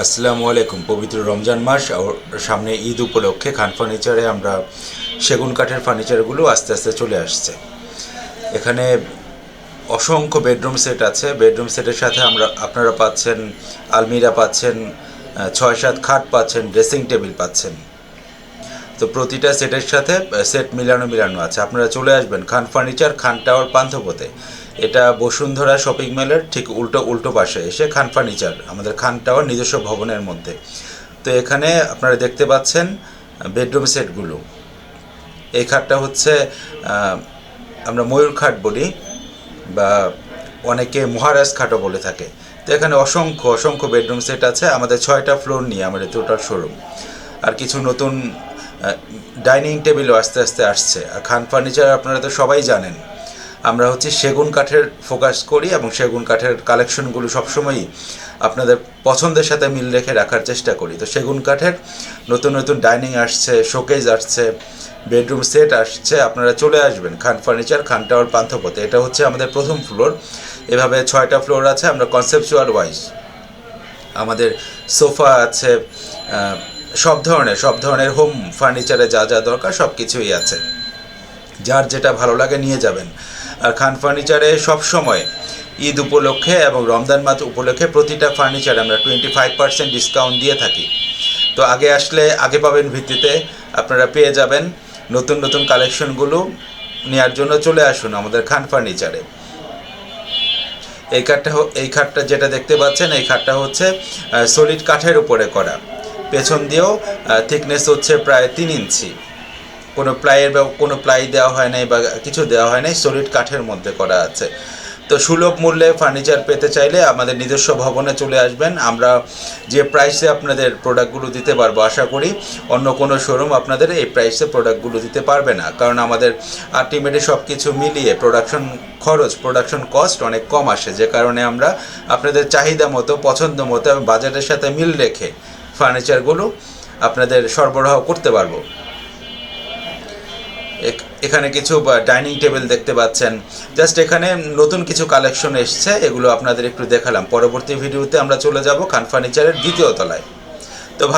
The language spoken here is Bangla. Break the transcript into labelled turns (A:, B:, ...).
A: আসসালামু আলাইকুম। পবিত্র রমজান মাস আর সামনে ঈদ উপলক্ষে খান ফার্নিচারে আমরা সেগুন কাঠের ফার্নিচারগুলো আস্তে আস্তে চলে আসছে। এখানে অসংখ্য বেডরুম সেট আছে। বেডরুম সেটের সাথে আপনারা পাচ্ছেন আলমিরা পাচ্ছেন, 6-7 খাট পাচ্ছেন, ড্রেসিং টেবিল পাচ্ছেন। তো প্রতিটা সেটের সাথে সেট মিলানো আছে। আপনারা চলে আসবেন খান ফার্নিচার, খান টাওয়ার, পান্থপথে। এটা বসুন্ধরা শপিং মলের ঠিক উল্টো পাশে এসে খান ফার্নিচার, আমাদের খান টাওয়ার নিজস্ব ভবনের মধ্যে। তো এখানে আপনারা দেখতে পাচ্ছেন বেডরুম সেটগুলো। এই খাটটা হচ্ছে আমরা ময়ূর খাট বলি বা অনেকে মহারাজ খাটও বলে থাকে। তো এখানে অসংখ্য বেডরুম সেট আছে। আমাদের 6টা ফ্লোর নিয়ে আমাদের টোটাল শোরুম। আর কিছু নতুন ডাইনিং টেবিলও আস্তে আস্তে আসছে। আর খান ফার্নিচার আপনারা তো সবাই জানেন, আমরা হচ্ছে সেগুন কাঠের ফোকাস করি এবং সেগুন কাঠের কালেকশনগুলো সবসময়ই আপনাদের পছন্দের সাথে মিল রেখে রাখার চেষ্টা করি। তো সেগুন কাঠের নতুন ডাইনিং আসছে, শোকেজ আসছে, বেডরুম সেট আসছে। আপনারা চলে আসবেন খান ফার্নিচার, খান টাওয়ার, পান্থপথে। এটা হচ্ছে আমাদের প্রথম ফ্লোর। এভাবে 6টা ফ্লোর আছে। আমরা কনসেপচুয়াল ওয়াইজ আমাদের সোফা আছে, সব ধরনের হোম ফার্নিচারে যা দরকার সব কিছুই আছে। যার যেটা ভালো লাগে নিয়ে যাবেন। আর খান ফার্নিচারে সবসময় ঈদ উপলক্ষে এবং রমজান মাস উপলক্ষে প্রতিটা ফার্নিচারে আমরা 25% ডিসকাউন্ট দিয়ে থাকি। তো আগে আসলে আগে পাবেন ভিত্তিতে আপনারা পেয়ে যাবেন। নতুন কালেকশনগুলো নেওয়ার জন্য চলে আসুন আমাদের খান ফার্নিচারে। এই খাটটা যেটা দেখতে পাচ্ছেন, এই খাটটা হচ্ছে সলিড কাঠের উপরে করা। পেছন দিয়েও থিকনেস হচ্ছে প্রায় 3 ইঞ্চি। কোনো প্লাই দেওয়া হয় নাই বা কিছু দেওয়া হয় নাই, সলিড কাঠের মধ্যে করা আছে। তো সুলভ মূল্যে ফার্নিচার পেতে চাইলে আমাদের নিজস্ব ভবনে চলে আসবেন। আমরা যে প্রাইসে আপনাদের প্রোডাক্টগুলো দিতে পারবো, আশা করি অন্য কোনো শোরুম আপনাদের এই প্রাইসে প্রোডাক্টগুলো দিতে পারবে না। কারণ আমাদের আলটিমেটলি সব কিছু মিলিয়ে প্রোডাকশন কস্ট অনেক কম আসে, যে কারণে আমরা আপনাদের চাহিদা মতো, পছন্দ মতো এবং বাজেটের সাথে মিল রেখে ফার্নিচারগুলো আপনাদের সরবরাহ করতে পারবো। এখানে কিছু ডাইনিং টেবিল দেখতে পাচ্ছেন। জাস্ট এখানে নতুন কিছু কালেকশন এসছে, এগুলো আপনাদের একটু দেখালাম। পরবর্তী ভিডিওতে আমরা চলে যাব খান ফার্নিচারের দ্বিতীয় তলায়। তো ভালো।